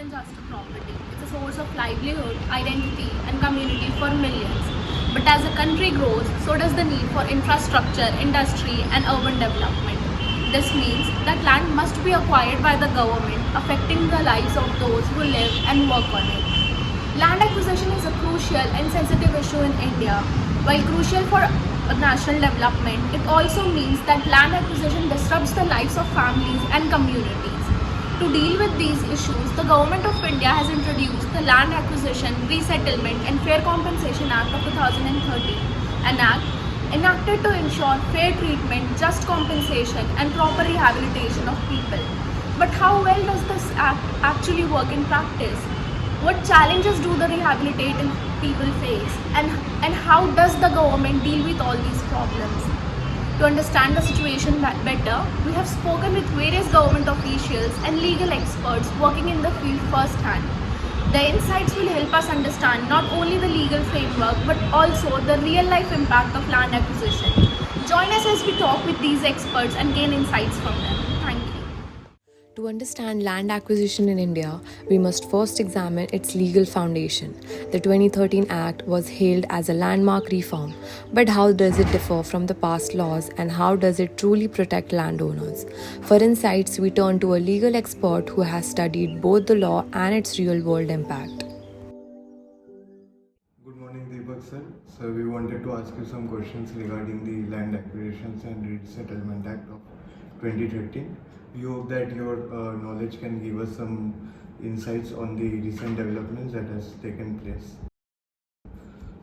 than just a property. It's a source of livelihood, identity, and community for millions. But as a country grows, so does the need for infrastructure, industry, and urban development. This means that land must be acquired by the government, affecting the lives of those who live and work on it. Land acquisition is a crucial and sensitive issue in India. While crucial for national development, it also means that land acquisition disrupts the lives of families and communities. To deal with these issues, the Government of India has introduced the Land Acquisition, Resettlement and Fair Compensation Act of 2013, an act enacted to ensure fair treatment, just compensation and proper rehabilitation of people. But how well does this act actually work in practice? What challenges do the rehabilitated people face, and how does the government deal with all these problems? To understand the situation better, we have spoken with various government officials and legal experts working in the field firsthand. The insights will help us understand not only the legal framework but also the real life impact of land acquisition. Join us as we talk with these experts and gain insights from them. Thank you. To understand land acquisition in India, we must first examine its legal foundation. The 2013 Act was hailed as a landmark reform, but how does it differ from the past laws and how does it truly protect landowners? For insights, we turn to a legal expert who has studied both the law and its real-world impact. Good morning, Deepak sir. So we wanted to ask you some questions regarding the Land Acquisitions and Resettlement Act of 2013. We hope that your knowledge can give us some insights on the recent developments that has taken place.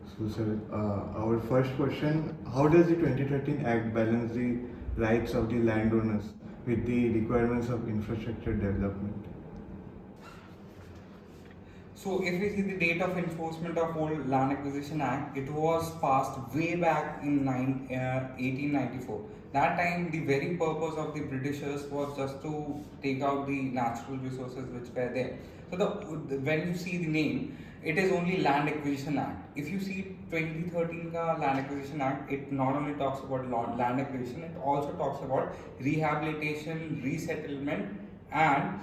So sir, our first question, how does the 2013 Act balance the rights of the landowners with the requirements of infrastructure development? So if we see the date of enforcement of old Land Acquisition Act, it was passed way back in 1894. That time the very purpose of the Britishers was just to take out the natural resources which were there. So when you see the name, it is only Land Acquisition Act. If you see 2013 ka Land Acquisition Act, it not only talks about land acquisition, it also talks about rehabilitation, resettlement and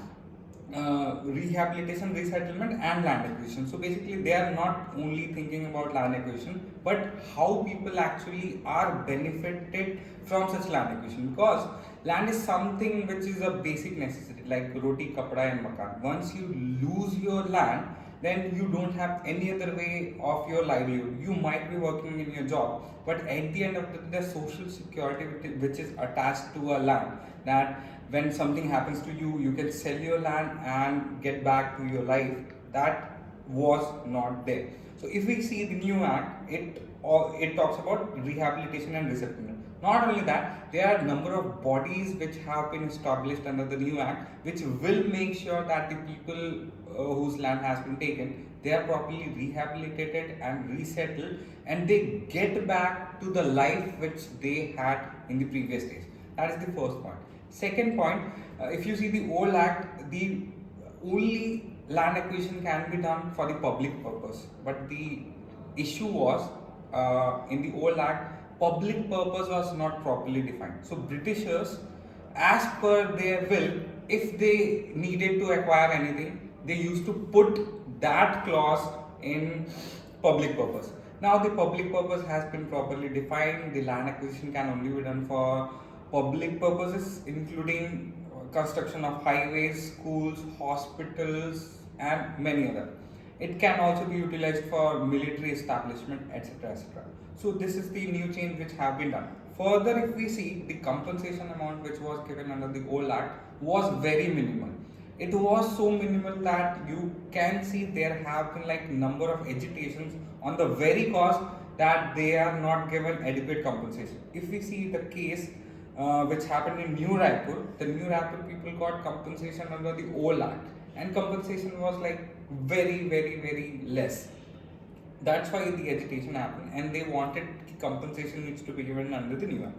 rehabilitation, resettlement and land acquisition. So basically they are not only thinking about land acquisition but how people actually are benefited from such land acquisition, because land is something which is a basic necessity like roti, kapda and makan. Once you lose your land, then you don't have any other way of your livelihood. You might be working in your job, but at the end of the day, the social security which is attached to a land, that when something happens to you, you can sell your land and get back to your life. That was not there. So if we see the new act, it talks about rehabilitation and resettlement. Not only that, there are a number of bodies which have been established under the new act, which will make sure that the people whose land has been taken, they are properly rehabilitated and resettled, and they get back to the life which they had in the previous days. That is the first point. Second point, if you see the old act, the only land acquisition can be done for the public purpose, but the issue was in the old act, public purpose was not properly defined. So Britishers, as per their will, if they needed to acquire anything, they used to put that clause in public purpose. Now the public purpose has been properly defined. The land acquisition can only be done for public purposes, including construction of highways, schools, hospitals and many other. It can also be utilized for military establishment, etc., etc. So this is the new change which have been done. Further, if we see, the compensation amount which was given under the old act was very minimal. It was so minimal that you can see there have been like number of agitations on the very cause that they are not given adequate compensation. If we see the case which happened in New Raipur, the New Raipur people got compensation under the old act, and compensation was like very less. That's why the agitation happened, and they wanted compensation needs to be given under the new act.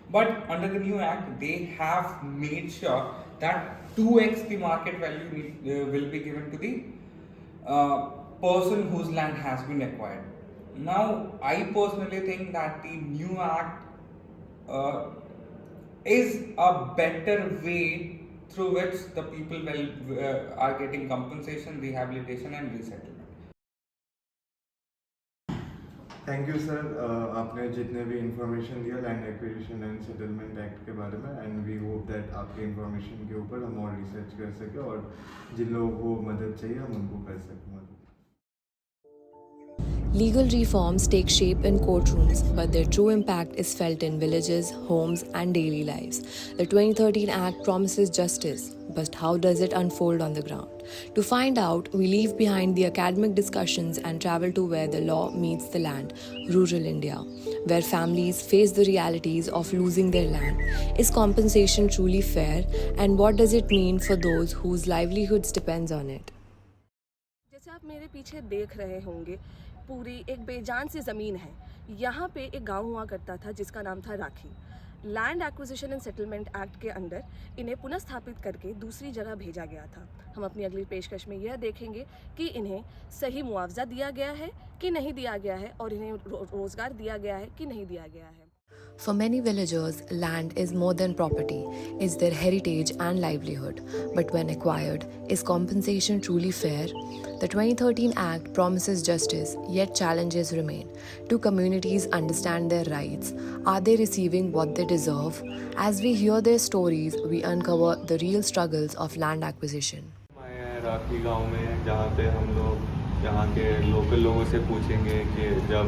But under the new act, they have made sure that 2x the market value will be given to the person whose land has been acquired. Now, I personally think that the new act is a better way through which the people are getting compensation, rehabilitation and resettlement. Thank you sir, आपने जितने भी information दिया land acquisition and settlement act के बारे में, and we hope that आपके information के ऊपर हम और रिसर्च कर सकें और जिन लोगों को मदद चाहिए हम उनको कर सकें मदद। Legal reforms take shape in courtrooms, but their true impact is felt in villages, homes, and daily lives. The 2013 Act promises justice, but how does it unfold on the ground? To find out, we leave behind the academic discussions and travel to where the law meets the land, rural India, where families face the realities of losing their land. Is compensation truly fair? And what does it mean for those whose livelihoods depends on it? जैसे आप मेरे पीछे देख रहे होंगे, पूरी एक बेजान सी ज़मीन है। यहाँ पे एक गांव हुआ करता था जिसका नाम था Rakhi. Land acquisition and settlement act के अंडर इन्हें पुनः स्थापित करके दूसरी जगह भेजा गया था। हम अपनी अगली पेशकश में यह देखेंगे कि इन्हें सही मुआवजा दिया गया है कि नहीं दिया गया है, और इन्हें रोज़गार दिया गया है कि नहीं दिया गया है। For many villagers, land is more than property, it's their heritage and livelihood. But when acquired, is compensation truly fair? The 2013 Act promises justice, yet challenges remain. Do communities understand their rights? Are they receiving what they deserve? As we hear their stories, we uncover the real struggles of land acquisition. मैं राखी गांव में, जहाँ पे हम लोग यहाँ के local लोगों से पूछेंगे कि जब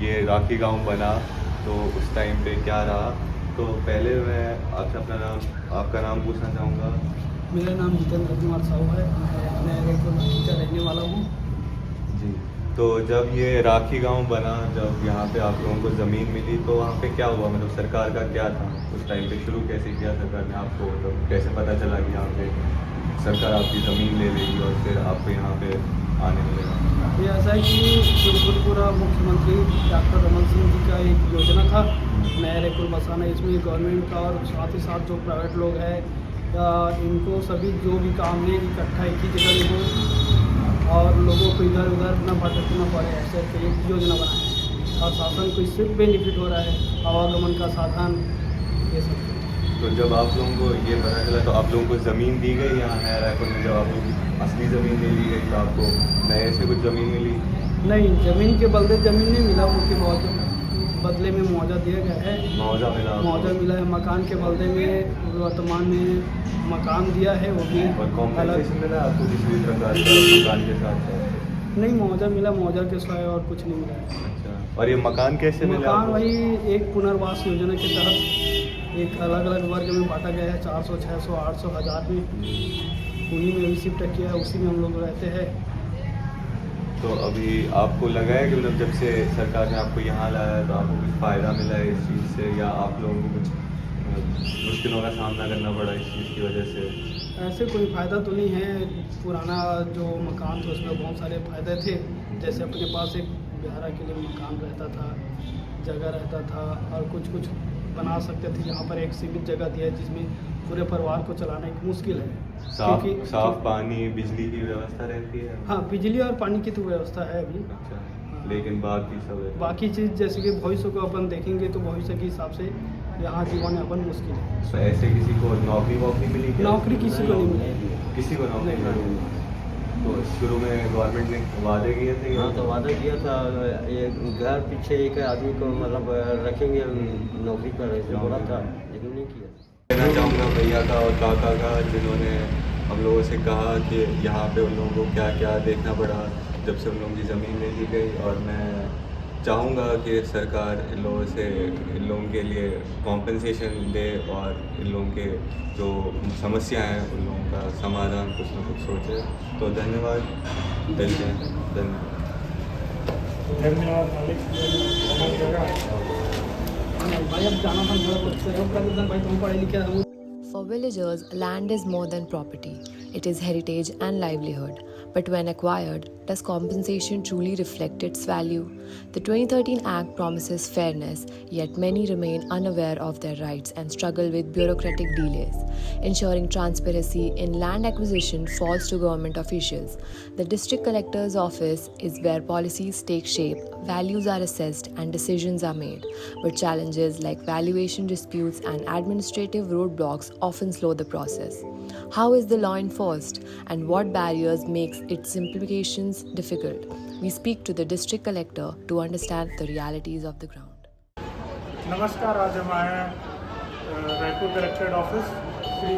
ये राखी गांव बना तो उस टाइम पे क्या रहा। तो पहले मैं आपका नाम पूछना चाहूँगा। मेरा नाम जितेंद्र कुमार साहू है, मैं रेगुलर राखी का रहने वाला हूँ। जी, तो जब ये राखी गांव बना, जब यहाँ पे आप लोगों को ज़मीन मिली तो वहाँ पे क्या हुआ, मतलब सरकार का क्या था उस टाइम पे, शुरू कैसे किया सरकार ने आपको, मतलब कैसे पता चला कि यहाँ पे सरकार आपकी ज़मीन ले लेगी और फिर आपको यहाँ पे आने मिलेगा? ये ऐसा है कि भूतपूर्व मुख्यमंत्री डॉक्टर रमन सिंह जी का एक योजना था नया रेकुल बसाना। इसमें गवर्नमेंट का और साथ ही साथ जो प्राइवेट लोग हैं इनको सभी जो भी काम है इकट्ठा एक ही जगह हो और लोगों को इधर उधर न भटकना पड़े, ऐसे एक योजना बनाए और शासन को इससे बेनिफिट हो रहा है, आवागमन का साधन, ये सब। तो जब आप लोगों को ये पता चला तो आप लोगों को ज़मीन दी गई यहाँ नया रायपुर में? जब आप लोगों की असली ज़मीन ले ली गई तो आपको नए से कुछ ज़मीन मिली? नहीं, ज़मीन के बदले ज़मीन नहीं मिला, उनके बदले में मुआवजा दिया गया है। मुआवजा मिला? मुआवजा मिला है। मकान के बदले में वर्तमान में मकान दिया है, वो भी। और कॉम्पेंसेशन मिला आपको किसी भी प्रकार का मकान के साथ? नहीं, मुआवजा मिला, मुआवजा के सिवाय और कुछ नहीं मिला है। अच्छा, और ये मकान कैसे मिला? मकान वही एक पुनर्वास योजना के तहत एक अलग अलग वर्ग में बांटा गया है, 400, 600, 800, 1000 में, उन्हीं में अभी शिफ्ट किया है, उसी में हम लोग रहते हैं। तो अभी आपको लगा है कि मतलब जब से सरकार ने आपको यहाँ लाया है तो आपको कुछ फ़ायदा मिला है इस चीज़ से, या आप लोगों को कुछ मुश्किलों का सामना करना पड़ा इस चीज़ की वजह से? ऐसे कोई फ़ायदा तो नहीं है। पुराना जो मकान था उसमें बहुत सारे फ़ायदे थे, जैसे अपने पास एक बिहारा के लिए मकान रहता था, जगह रहता था और कुछ कुछ बना सकते थे। यहाँ पर एक सीमित जगह दी है जिसमें पूरे परिवार को चलाना एक मुश्किल है। साफ पानी, बिजली की व्यवस्था रहती है? हाँ, बिजली और पानी की तो व्यवस्था है अभी। अच्छा, लेकिन बाकी सब है? बाकी चीज़ जैसे कि भविष्य को अपन देखेंगे तो भविष्य के हिसाब से यहाँ जीवन यापन मुश्किल है। तो ऐसे किसी को नौकरी मिली क्या? नौकरी किसी को नहीं मिली। किसी को नौकरी नहीं मिली? तो शुरू में गवर्नमेंट ने वादे किए थे? हाँ, तो वादा किया था, ये घर पीछे एक आदमी को मतलब रखेंगे नौकरी पर, बोला था, लेकिन नहीं किया। कहना चाहूँगा भैया का और काका का, जिन्होंने हम लोगों से कहा कि यहाँ पे उन लोगों को क्या क्या देखना पड़ा जब से उन लोगों की ज़मीन ले ली गई। और मैं चाहूँगा कि सरकार इन लोगों के लिए कॉम्पेंसेशन दे और इन लोगों के जो समस्या हैं उन लोगों का समाधान कुछ ना कुछ सोचे। तो धन्यवाद, धन्यवाद भाई। अब जाना था भाई, तुम पढ़े लिखे हम। For villagers, land is more than property. It is heritage and livelihood. But when acquired, does compensation truly reflect its value? The 2013 Act promises fairness, yet many remain unaware of their rights and struggle with bureaucratic delays. Ensuring transparency in land acquisition falls to government officials. The district collector's office is where policies take shape, values are assessed, and decisions are made. But challenges like valuation disputes and administrative roadblocks often slow the process. How is the law enforced and what barriers makes its implications difficult? We speak to the district collector to understand the realities of the ground. नमस्कार, आज हम आए हैं Raipur collectorate office Shri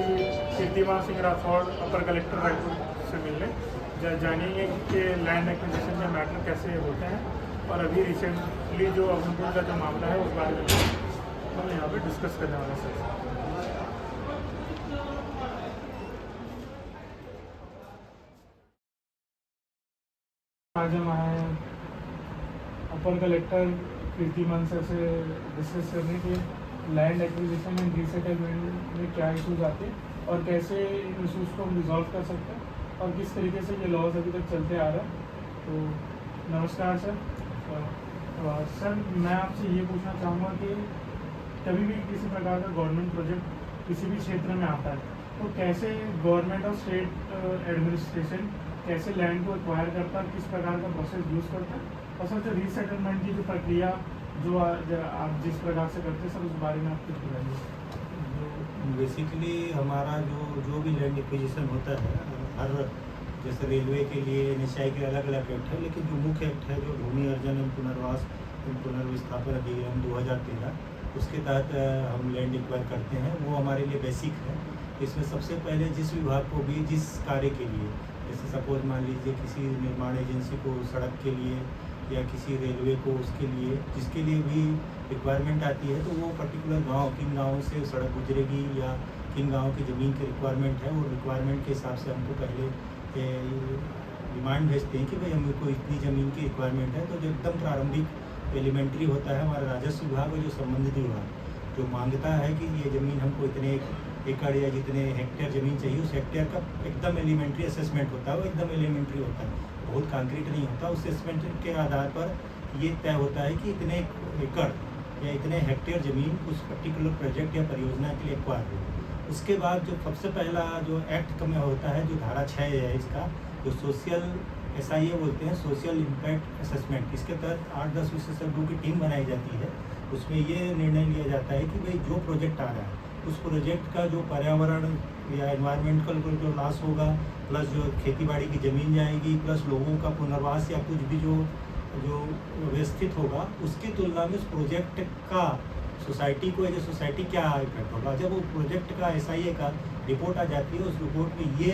कीर्तिमान सिंह राठौड़ अपर collector Raipur से मिलने जानेंगे कि लैंड एक्विजिशन के मैटर कैसे होते हैं और अभी रिसेंटली जो अवनपुर का जो मामला है उस बारे में हम यहाँ पे डिस्कस करने वाले हैं सर। आज हम आए हैं अपर कलेक्टर कीर्तिमान सर से डिस्कस करने के लैंड एक्विजिशन एंड रीसेटलमेंट में क्या इशूज़ आते हैं और कैसे इन इशूज़ को हम रिजॉल्व कर सकते हैं और किस तरीके से ये लॉज अभी तक चलते आ रहा है। तो नमस्कार सर। सर मैं आपसे ये पूछना चाहूँगा कि कभी भी किसी प्रकार का गवर्नमेंट प्रोजेक्ट किसी भी क्षेत्र में आता है तो कैसे गवर्नमेंट और स्टेट एडमिनिस्ट्रेशन कैसे लैंड को एक्वायर करता है, किस प्रकार का प्रोसेस यूज़ करता है और सर जो रीसेटलमेंट की जो प्रक्रिया जो आप जिस प्रकार से करते हैं सर उस बारे में आप कुछ बताइए। बेसिकली हमारा जो भी लैंड एक्विजिशन होता है हर जैसे रेलवे के लिए NHAI के अलग अलग एक्ट है, लेकिन जो मुख्य एक्ट है जो भूमि अर्जन एवं पुनर्वास एवं पुनर्विस्थापन अधिनियम 2013 उसके तहत हम लैंड एक्वायर करते हैं, वो हमारे लिए बेसिक है। इसमें सबसे पहले जिस विभाग को भी जिस कार्य के लिए, जैसे सपोज मान लीजिए किसी निर्माण एजेंसी को सड़क के लिए या किसी रेलवे को उसके लिए जिसके लिए भी रिक्वायरमेंट आती है तो वो पर्टिकुलर गांव किन गाँवों से सड़क गुजरेगी या किन गाँव की ज़मीन की रिक्वायरमेंट है, वो रिक्वायरमेंट के हिसाब से हमको पहले डिमांड भेजते हैं कि भाई हमको इतनी ज़मीन की रिक्वायरमेंट है। तो जो एकदम प्रारंभिक एलिमेंट्री होता है हमारा राजस्व विभाग और जो संबंधित विभाग जो मांगता है कि ये ज़मीन हमको इतने एकड़ या जितने हेक्टेयर ज़मीन चाहिए उस हेक्टेयर का एकदम एलिमेंट्री असेसमेंट होता है, वो एकदम एलिमेंट्री होता है, बहुत कंक्रीट नहीं होता। उस असेसमेंट के आधार पर ये तय होता है कि इतने एकड़ या इतने हेक्टेयर ज़मीन उस पर्टिकुलर प्रोजेक्ट या परियोजना के लिए एक्वायर हो। उसके बाद जो सबसे पहला जो एक्ट में होता है जो धारा 6 है इसका जो सोशल SIA बोलते हैं, सोशल इम्पैक्ट असेसमेंट, इसके तहत 8-10 विशेषज्ञों की टीम बनाई जाती है। उसमें ये निर्णय लिया जाता है कि भाई जो प्रोजेक्ट आ रहा है उस प्रोजेक्ट का जो पर्यावरण या एनवायरमेंटल जो लॉस होगा प्लस जो खेतीबाड़ी की ज़मीन जाएगी प्लस लोगों का पुनर्वास या कुछ भी जो व्यवस्थित होगा उसकी तुलना में उस प्रोजेक्ट का सोसाइटी को जो सोसाइटी क्या इफेक्ट होगा। जब वो प्रोजेक्ट का SIA का रिपोर्ट आ जाती है उस रिपोर्ट में ये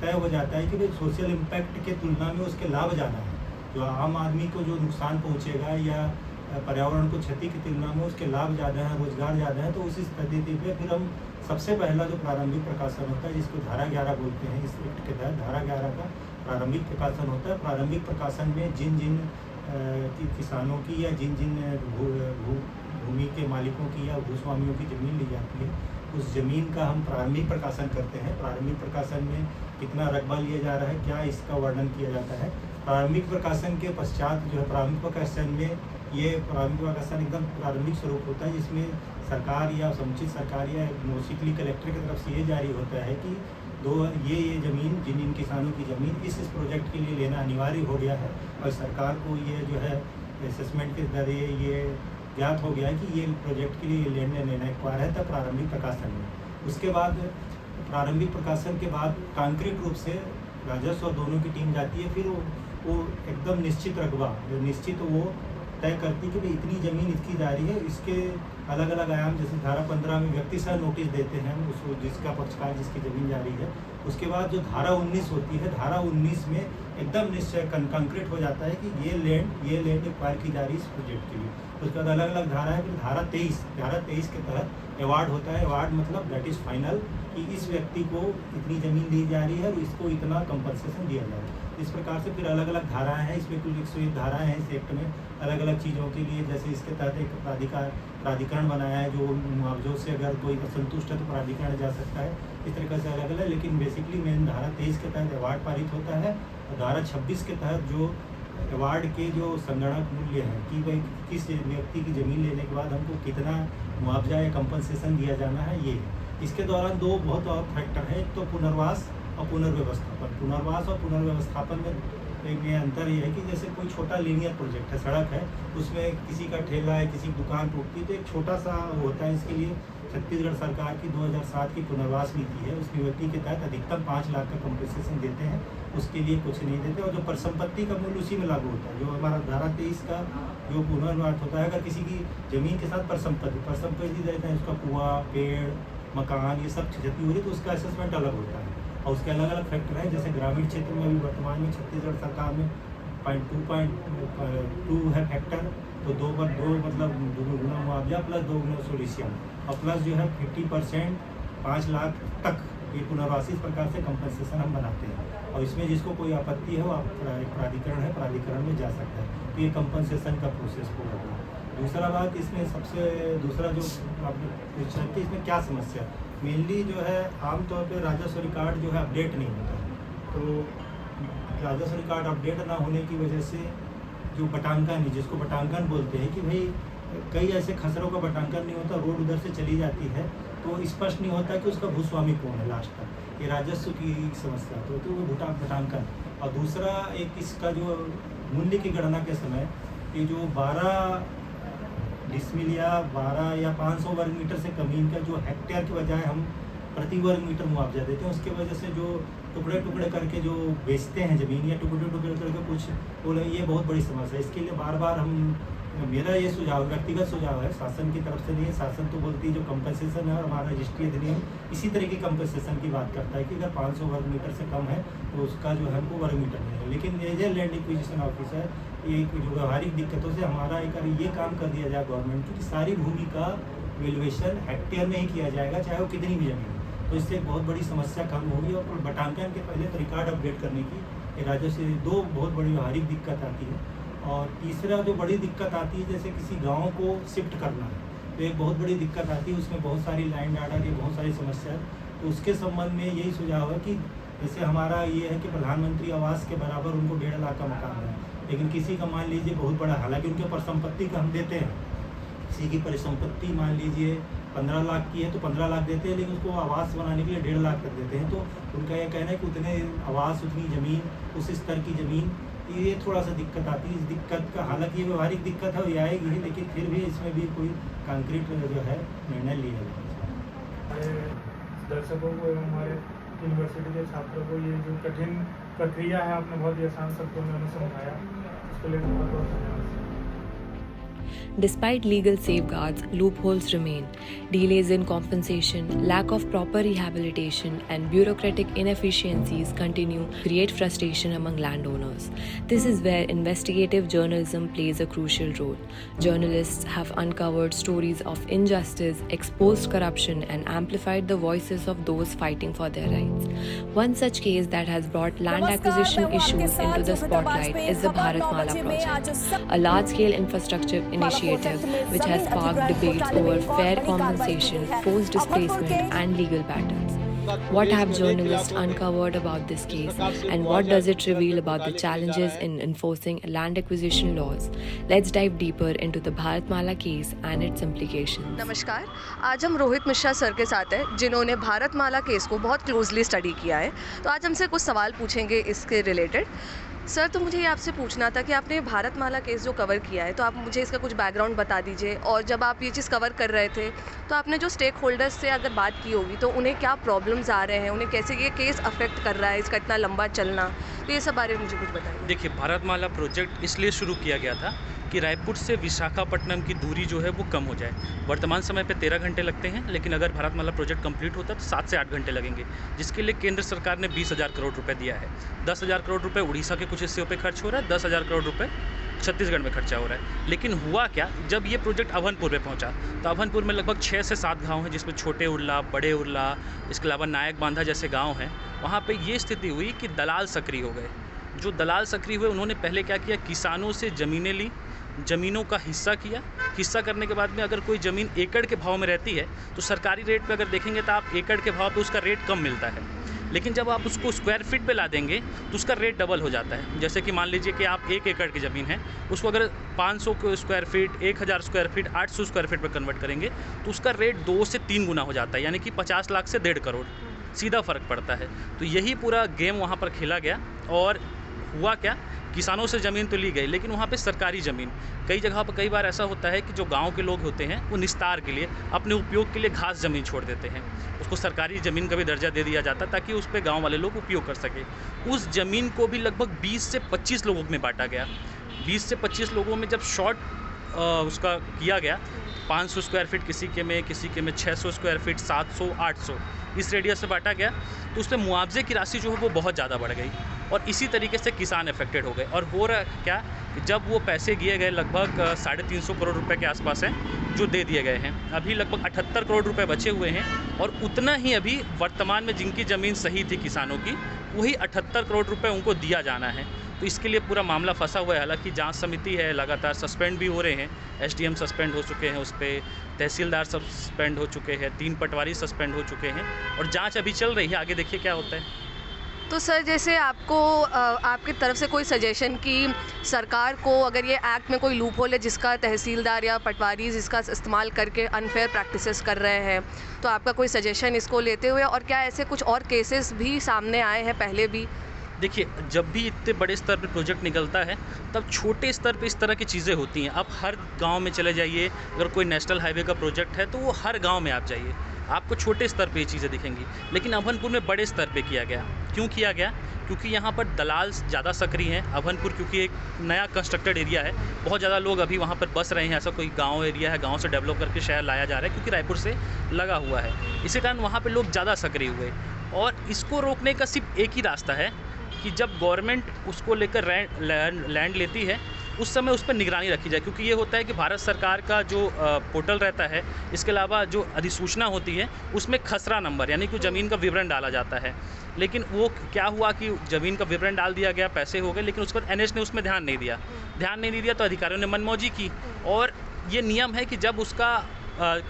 तय हो जाता है कि भाई सोशल इम्पैक्ट के तुलना में उसके लाभ ज़्यादा है, जो आम आदमी को जो नुकसान पहुँचेगा या पर्यावरण को क्षति की तुलना में उसके लाभ ज़्यादा है, रोजगार ज़्यादा है। तो उसी स्थिति पे फिर हम सबसे पहला जो प्रारंभिक प्रकाशन होता है जिसको धारा 11 बोलते हैं, इस एक्ट के तहत धारा 11 का प्रारंभिक प्रकाशन होता है। प्रारंभिक प्रकाशन में जिन जिन किसानों की या जिन जिन भूमि के मालिकों की या भूस्वामियों की ज़मीन ली जाती है उस ज़मीन का हम प्रारंभिक प्रकाशन करते हैं। प्रारंभिक प्रकाशन में कितना रकबा लिया जा रहा है, क्या इसका वर्णन किया जाता है। प्रारंभिक प्रकाशन के पश्चात जो है प्रारंभिक प्रकाशन में ये प्रारंभिक प्रकाशन एकदम प्रारंभिक स्वरूप होता है जिसमें सरकार या समुचित सरकार या बेसिकली कलेक्टर की तरफ से ये जारी होता है कि ये ज़मीन जिन किसानों की ज़मीन इस प्रोजेक्ट के लिए लेना अनिवार्य हो गया है और सरकार को ये जो है असेसमेंट के जरिए ये ज्ञात हो गया है कि ये प्रोजेक्ट के लिए लैंड लेना एक्वायर है। तब प्रारंभिक प्रकाशन में उसके बाद प्रारंभिक प्रकाशन के बाद कांक्रीट रूप से राजस्व और दोनों की टीम जाती है। फिर वो एकदम निश्चित रकबा जो निश्चित वो तय करती कि भाई इतनी ज़मीन इसकी जा रही है। इसके अलग अलग आयाम जैसे धारा 15 में व्यक्ति सह नोटिस देते हैं उसको जिसका पक्षकार जिसकी ज़मीन जा रही है। उसके बाद जो धारा 19 होती है, धारा 19 में एकदम निश्चय कंक्रीट हो जाता है कि ये लैंड एक्वायर की जा रही है इस प्रोजेक्ट के लिए। उसके बाद अलग अलग धारा है। फिर धारा 23 के तहत अवार्ड होता है। अवार्ड मतलब दैट इज़ फाइनल कि इस व्यक्ति को इतनी ज़मीन दी जा रही है और इसको इतना कंपनसेशन दिया जा रहा है। इस प्रकार से फिर अलग अलग धाराएं हैं। इसमें कुल 101 धाराएं हैं इस एक्ट में अलग अलग चीज़ों के लिए। जैसे इसके तहत एक प्राधिकरण बनाया है जो मुआवजों से अगर कोई असंतुष्ट है तो प्राधिकरण जा सकता है। इस तरीके से अलग अलग, लेकिन बेसिकली मेन धारा 23 के तहत अवार्ड पारित होता है और धारा 26 के तहत जो अवार्ड के जो संगणक मूल्य हैं कि भाई किस व्यक्ति की ज़मीन लेने के बाद हमको कितना मुआवजा या कंपनसेशन दिया जाना है ये। इसके दौरान दो बहुत और फैक्टर हैं, एक तो पुनर्वास और पुनर्व्यवस्थापन। पुनर्वास और पुनर्व्यवस्थापन में ये अंतर ये है कि जैसे कोई छोटा लीनियर प्रोजेक्ट है, सड़क है, उसमें किसी का ठेला है, किसी की दुकान टूटती है, तो एक छोटा सा होता है। इसके लिए छत्तीसगढ़ सरकार की 2007 की पुनर्वास नीति है, उस नीति के तहत अधिकतम 5 लाख का कंपनसेशन देते हैं, उसके लिए कुछ नहीं देते। और जो परिसंपत्ति का मूल्य उसी में लागू होता है, जो हमारा धारा 23 का जो पुनर्वास होता है, अगर किसी की ज़मीन के साथ परिसंपत्ति देते हैं, उसका कुआं, पेड़, मकान, ये सब क्षति हो रही, तो उसका असेसमेंट अलग होता है। और उसके अलग अलग फैक्टर हैं, जैसे ग्रामीण क्षेत्र में अभी वर्तमान में छत्तीसगढ़ सरकार में 2.2 है फैक्टर, तो 2 पर 2 मतलब 2 गुना मुआवजा प्लस 2 गुना सोलिशियम, और प्लस जो है 50% 5 लाख तक ये पुनर्वासी प्रकार से कंपनसेशन हम बनाते हैं। और इसमें जिसको कोई आपत्ति है वो आप प्राधिकरण है, प्राधिकरण में जा सकता है। तो ये कंपनसेशन का प्रोसेस पूरा होगा। दूसरा बात, इसमें सबसे दूसरा जो आपने पूछा कि इसमें क्या समस्या, मेनली जो है आमतौर पे राजस्व रिकॉर्ड जो है अपडेट नहीं होता है। तो राजस्व रिकॉर्ड अपडेट ना होने की वजह से जो बटांकन है, जिसको बटांकन बोलते हैं, कि भाई कई ऐसे खसरों का बटांकन नहीं होता, रोड उधर से चली जाती है तो स्पष्ट नहीं होता कि उसका भूस्वामी कौन है लास्ट तक। ये राजस्व की समस्या तो वो बटांकन। और दूसरा एक इसका जो मूल्य की गणना के समय ये जो 12 डिसमिल या 12 या 500 वर्ग मीटर से कमीन का जो हेक्टेयर के बजाय हम प्रति वर्ग मीटर मुआवजा देते हैं, उसके वजह से जो टुकड़े टुकड़े करके जो बेचते हैं ज़मीन, या टुकड़े टुकड़े करके कुछ बोले, ये बहुत बड़ी समस्या है। इसके लिए बार बार मेरा ये सुझाव, व्यक्तिगत सुझाव है, शासन की तरफ से नहीं है। शासन तो बोलती है जो कंपनसेशन है, और हमारा रजिस्ट्री अधिनियम इसी तरह की कंपनसेशन की बात करता है कि अगर 500 वर्ग मीटर से कम है तो उसका जो है हमको वर्ग मीटर मिलेगा। लेकिन as a land acquisition officer, ये जो व्यवहारिक दिक्कतों से हमारा एक ये काम कर दिया जाए गवर्नमेंट की, सारी भूमि का वैल्यूएशन हेक्टेयर में ही किया जाएगा, चाहे वो कितनी भी जमीन हो। तो इससे एक बहुत बड़ी समस्या कम होगी। और बटांकन के पहले तो रिकॉर्ड अपडेट करने की राजस्व से 2 बहुत बड़ी व्यवहारिक दिक्कत आती है। और तीसरा जो बड़ी दिक्कत आती है, जैसे किसी गांव को शिफ्ट करना है, तो एक बहुत बड़ी दिक्कत आती है, उसमें बहुत सारी लैंड ऑर्डर की बहुत सारी समस्या है। तो उसके संबंध में यही सुझाव है कि जैसे हमारा ये है कि प्रधानमंत्री आवास के बराबर उनको 1.5 लाख का मकान है, लेकिन किसी का मान लीजिए बहुत बड़ा, हालांकि उनके परिसंपत्ति का हम देते हैं, किसी की परिसंपत्ति मान लीजिए 15 लाख की है तो 15 लाख देते हैं, लेकिन उसको आवास बनाने के लिए 1.5 लाख तक देते हैं। तो उनका यह कहना है कि उतने आवास, उतनी ज़मीन, उस स्तर की ज़मीन, ये थोड़ा सा दिक्कत आती है। इस दिक्कत का, हालांकि ये व्यवहारिक दिक्कत है, ये आएगी ही, लेकिन फिर भी इसमें भी कोई कंक्रीट जो है निर्णय लिया जाए। हमारे दर्शकों को एवं हमारे यूनिवर्सिटी के छात्रों को ये जो कठिन प्रक्रिया है, आपने बहुत ही आसान शब्दों में हमें समझाया, उसके लिए बहुत बहुत धन्यवाद। Despite legal safeguards, loopholes remain. Delays in compensation, lack of proper rehabilitation, and bureaucratic inefficiencies continue to create frustration among landowners. This is where investigative journalism plays a crucial role. Journalists have uncovered stories of injustice, exposed corruption, and amplified the voices of those fighting for their rights. One such case that has brought land acquisition issues into the spotlight is the Bharatmala project, a large-scale infrastructure initiative which has sparked debates over fair compensation, forced displacement, and legal patterns. What have journalists uncovered about this case, and what does it reveal about the challenges in enforcing land acquisition laws? Let's dive deeper into the Bharatmala case and its implications. नमस्कार, आज हम Rohit Mishra sir के साथ हैं, जिन्होंने Bharatmala case को बहुत closely study किया है। तो आज हमसे कुछ सवाल पूछेंगे इसके रिलेटेड। सर, तो मुझे ये आपसे पूछना था कि आपने भारतमाला केस जो कवर किया है, तो आप मुझे इसका कुछ बैकग्राउंड बता दीजिए। और जब आप ये चीज़ कवर कर रहे थे, तो आपने जो स्टेक होल्डर्स से अगर बात की होगी, तो उन्हें क्या प्रॉब्लम्स आ रहे हैं, उन्हें कैसे ये केस अफेक्ट कर रहा है, इसका इतना लंबा चलना, तो ये सब बारे में मुझे कुछ बताइए। देखिए, भारतमाला प्रोजेक्ट इसलिए शुरू किया गया था कि रायपुर से विशाखापट्टनम की दूरी जो है वो कम हो जाए। वर्तमान समय पे 13 घंटे लगते हैं, लेकिन अगर भारतमाला प्रोजेक्ट कंप्लीट होता है तो 7 से 8 घंटे लगेंगे, जिसके लिए केंद्र सरकार ने 20,000 करोड़ रुपए दिया है। 10,000 करोड़ रुपए उड़ीसा के कुछ हिस्से पे खर्च हो रहा है, 10,000 करोड़ रुपए छत्तीसगढ़ में खर्चा हो रहा है। लेकिन हुआ क्या, जब ये प्रोजेक्ट अभनपुर में पहुंचा, तो अभनपुर में लगभग 6 से 7 गाँव हैं, जिसमें छोटे उर्ला, बड़े उर्ला, इसके अलावा नायक बांधा जैसे गाँव हैं। वहाँ पर ये स्थिति हुई कि दलाल सक्रिय हो गए। जो दलाल सक्रिय हुए, उन्होंने पहले क्या किया, किसानों से ज़मीनें ली, ज़मीनों का हिस्सा किया। हिस्सा करने के बाद में अगर कोई ज़मीन एकड़ के भाव में रहती है, तो सरकारी रेट पे अगर देखेंगे तो आप एकड़ के भाव पे उसका रेट कम मिलता है। लेकिन जब आप उसको स्क्वायर फीट पे ला देंगे तो उसका रेट डबल हो जाता है। जैसे कि मान लीजिए कि आप 1 एकड़ की ज़मीन है, उसको अगर 500 square feet, 1000 square feet, 800 square feet पर कन्वर्ट करेंगे तो उसका रेट 2 से 3 गुना हो जाता है, यानी कि 50 लाख से 1.5 करोड़ सीधा फ़र्क पड़ता है। तो यही पूरा गेम वहाँ पर खेला गया। और हुआ क्या, किसानों से ज़मीन तो ली गई, लेकिन वहाँ पे सरकारी ज़मीन, कई जगह पर कई बार ऐसा होता है कि जो गांव के लोग होते हैं वो निस्तार के लिए, अपने उपयोग के लिए घास ज़मीन छोड़ देते हैं, उसको सरकारी ज़मीन का भी दर्जा दे दिया जाता ताकि उस पर गाँव वाले लोग उपयोग कर सकें। उस ज़मीन को भी लगभग 20 से 25 लोगों में बांटा गया। 20 से 25 लोगों में जब शॉर्ट उसका किया गया, 500 स्क्वायर फीट किसी के में 600 स्क्वायर फीट, 700, 800 इस रेडियस से बांटा गया, तो उसमें मुआवजे की राशि जो है वो बहुत ज़्यादा बढ़ गई और इसी तरीके से किसान अफेक्टेड हो गए। और हो रहा क्या कि जब वो पैसे दिए गए, लगभग 350 करोड़ रुपए के आसपास हैं जो दे दिए गए हैं, अभी लगभग 78 करोड़ रुपए बचे हुए हैं और उतना ही अभी वर्तमान में जिनकी ज़मीन सही थी किसानों की, वही 78 करोड़ रुपए उनको दिया जाना है। तो इसके लिए पूरा मामला फंसा हुआ है। हालांकि जांच समिति है, लगातार सस्पेंड भी हो रहे हैं, एसडीएम सस्पेंड हो चुके हैं, उस पर तहसीलदार सस्पेंड हो चुके हैं, 3 पटवारी सस्पेंड हो चुके हैं और जांच अभी चल रही है, आगे देखिए क्या होता है। तो सर, जैसे आपको आपकी तरफ से कोई सजेशन कि सरकार को अगर ये एक्ट में कोई लूप होल है जिसका तहसीलदार या पटवारी जिसका इस्तेमाल करके अनफेयर प्रैक्टिसेस कर रहे हैं, तो आपका कोई सजेशन इसको लेते हुए, और क्या ऐसे कुछ और केसेस भी सामने आए हैं पहले भी? देखिए, जब भी इतने बड़े स्तर पे प्रोजेक्ट निकलता है तब छोटे स्तर पे इस तरह की चीज़ें होती हैं। आप हर गांव में चले जाइए, अगर कोई नेशनल हाईवे का प्रोजेक्ट है तो वो हर गांव में आप जाइए, आपको छोटे स्तर पे ये चीज़ें दिखेंगी। लेकिन अभनपुर में बड़े स्तर पे किया गया। क्यों किया गया? क्योंकि यहाँ पर दलाल ज़्यादा सक्रिय हैं। अभनपुर क्योंकि एक नया कंस्ट्रक्टेड एरिया है, बहुत ज़्यादा लोग अभी वहाँ पर बस रहे हैं, ऐसा कोई गाँव एरिया है, गाँव से डेवलप करके शहर लाया जा रहा है क्योंकि रायपुर से लगा हुआ है। इसी कारण वहाँ पर लोग ज़्यादा सक्रिय हुए और इसको रोकने का सिर्फ एक ही रास्ता है कि जब गवर्नमेंट उसको लेकर लैंड लेती है उस समय उस पर निगरानी रखी जाए। क्योंकि ये होता है कि भारत सरकार का जो पोर्टल रहता है, इसके अलावा जो अधिसूचना होती है उसमें खसरा नंबर यानी कि ज़मीन का विवरण डाला जाता है। लेकिन वो क्या हुआ कि ज़मीन का विवरण डाल दिया गया, पैसे हो गए, लेकिन उसके बाद एनएच ने उसमें ध्यान नहीं दिया तो अधिकारियों ने मनमौजी की। और ये नियम है कि जब उसका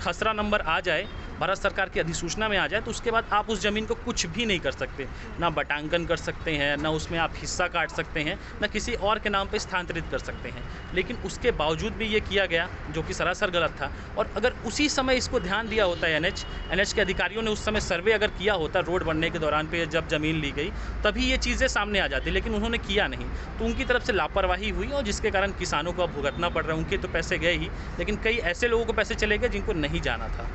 खसरा नंबर आ जाए, भारत सरकार की अधिसूचना में आ जाए, तो उसके बाद आप उस ज़मीन को कुछ भी नहीं कर सकते, ना बटांकन कर सकते हैं, ना उसमें आप हिस्सा काट सकते हैं, ना किसी और के नाम पे स्थानांतरित कर सकते हैं। लेकिन उसके बावजूद भी ये किया गया जो कि सरासर गलत था। और अगर उसी समय इसको ध्यान दिया होता है एनएच के अधिकारियों ने, उस समय सर्वे अगर किया होता रोड बनने के दौरान पे जब ज़मीन ली गई, तभी ये चीज़ें सामने आ जाती, लेकिन उन्होंने किया नहीं। तो उनकी तरफ से लापरवाही हुई और जिसके कारण किसानों को अब भुगतना पड़ रहा है। उनके तो पैसे गए ही, लेकिन कई ऐसे लोगों को पैसे चले गए जिनको नहीं जाना था।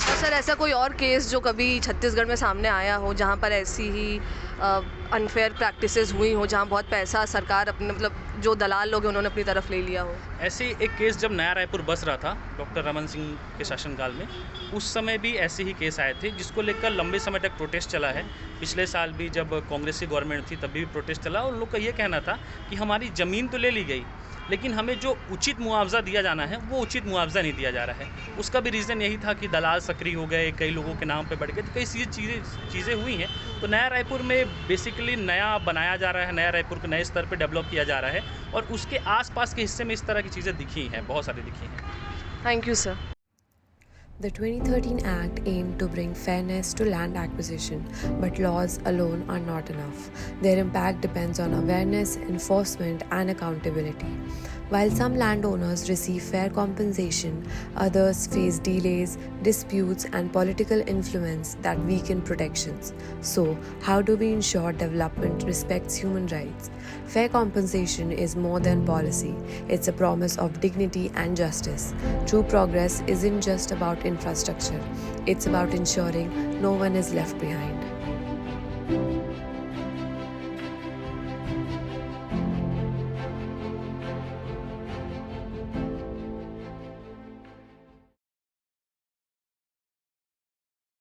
तो सर, ऐसा कोई और केस जो कभी छत्तीसगढ़ में सामने आया हो जहाँ पर ऐसी ही अनफेयर प्रैक्टिसेस हुई हो, जहाँ बहुत पैसा सरकार अपने मतलब जो दलाल लोग हैं उन्होंने अपनी तरफ ले लिया हो? ऐसे एक केस जब नया रायपुर बस रहा था डॉक्टर रमन सिंह के शासनकाल में, उस समय भी ऐसे ही केस आए थे जिसको लेकर लंबे समय तक प्रोटेस्ट चला है। पिछले साल भी जब कांग्रेस की गवर्नमेंट थी तब भी प्रोटेस्ट चला और उन लोग का ये कहना था कि हमारी ज़मीन तो ले ली गई, लेकिन हमें जो उचित मुआवजा दिया जाना है वो उचित मुआवजा नहीं दिया जा रहा है। उसका भी रीज़न यही था कि दलाल सक्रिय हो गए, कई लोगों के नाम पे बढ़ गए, तो कई चीज़ें हुई हैं। तो नया रायपुर में बेसिकली नया बनाया जा रहा है, नया रायपुर को नए स्तर पे डेवलप किया जा रहा है और उसके आसपास के हिस्से में इस तरह की चीज़ें दिखी हैं, बहुत सारी दिखी हैं। Thank you sir. The 2013 Act aimed to bring fairness to land acquisition, but laws alone are not enough. Their impact depends on awareness, enforcement, and accountability. While some landowners receive fair compensation, others face delays, disputes, and political influence that weaken protections. So, how do we ensure development respects human rights? Fair compensation is more than policy. It's a promise of dignity and justice. True progress isn't just about infrastructure. It's about ensuring no one is left behind.